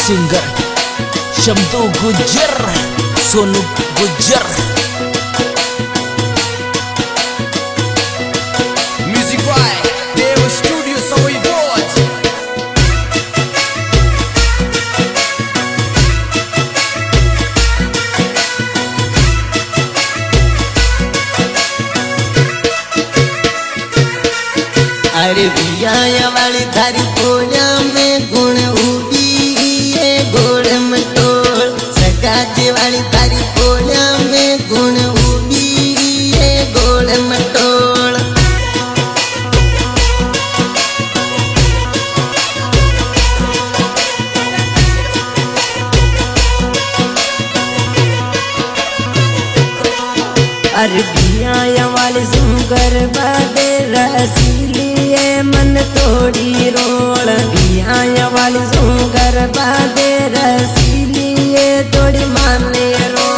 Singer शब्दों Gujjar Sonu Gujjar music by Dev studio सोई बोज। अरे बिया वाली थारी कोया में गुण उगी गोड़ मटोल सगाजे वाली तारी कोया में गुण उगी गोड़ मटोल। अरे बिया वाली सुगर बादे रसीली मन तोड़ी रोल बिया वाली सुगर बादे रसीली तोड़ी माने रोल।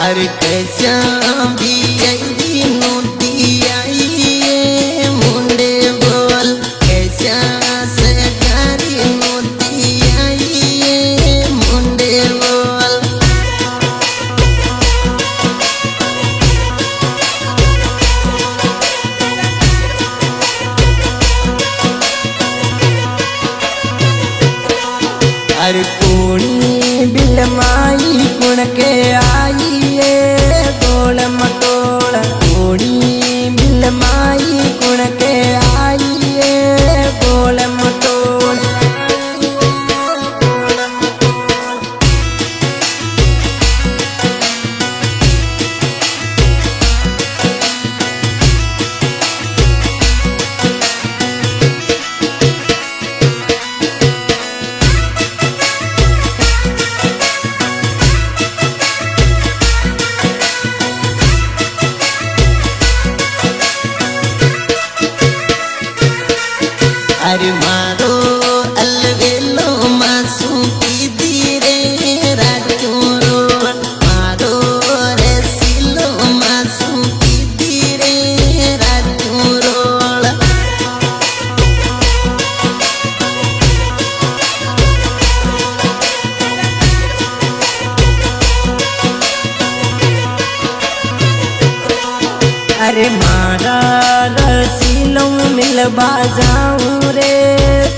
अरे कैसा भी आई नोटी आई मुंडे बोल कैसा से गारी नोटी आई मुंडे बोल। अरे कोणी बिलमाई कुण के आई गोल मटोल कोणी बिलमाई कुण के आई गोल मटोल। अरे मारो अलवेलो मासू की धीरे राजूरो मारो रे सिलो मासू की धीरे राजूरो। अरे मारा रसीलो मिल बाजाऊं रे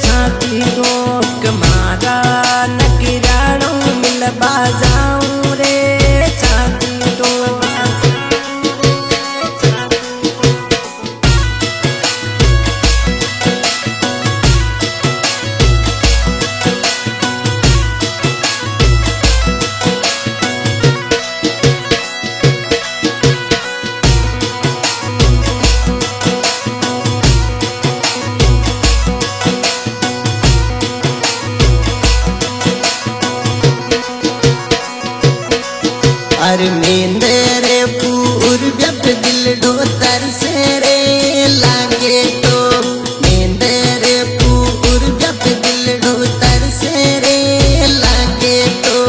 छाती ठोक मारा नकिराणो मिल बाजाऊं रे छाती ठोक। अरे मेंदरे पूर्व दिल डो तरसे रे लागे तो मेंदरे पूर्व दिल डो तरसे रे लागे तो।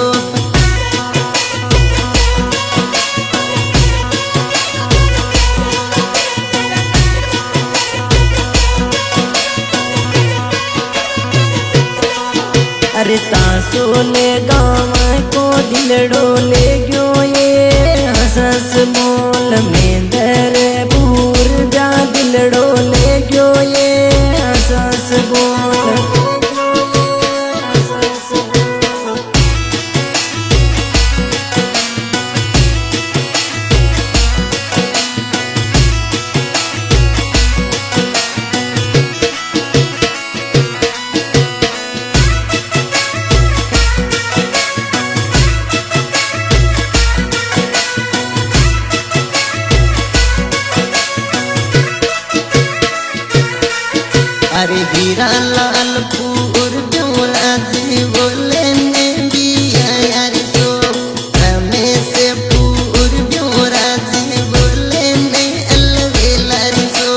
अरे तासो ले गाँव को दिलड़ो ले गयो ये हंस बोल मेंदर पूर जा दिलड़ो ले गयो ये हंस बोल। हीरा लाल पूर जोड़ा जी बोले ने बिया यार सो रमेश पूर जोड़ा जी बोले ने अलवेला सो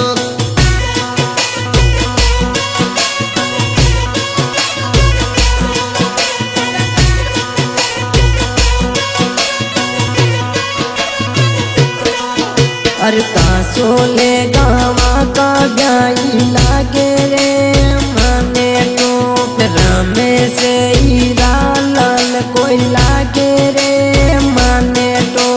अरे तासोले गावा का गाई लागे रे माने तो रमेश हीरा लाल कोई लागे रे माने तो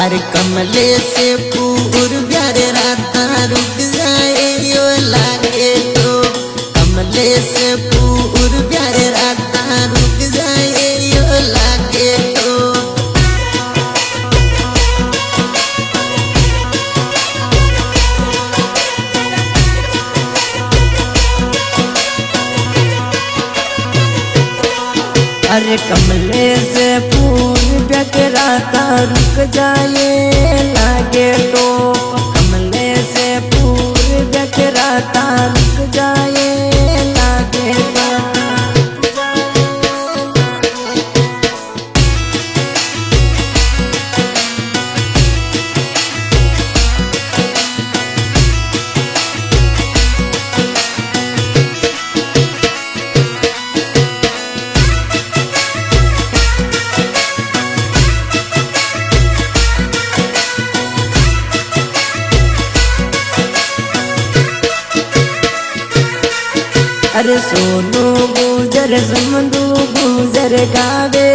अरे कमले से पूर प्यारे राता रुक जाए यो लागे तो कमले से पूर प्यारे राता रुक जाए यो लागे तो अरे कमले से पूर प्यारे राता रुक जाए लागे तो कमले से पूर राता रुक जाए लागे तो अरे सोनू गुजर समंदू गुजर गावे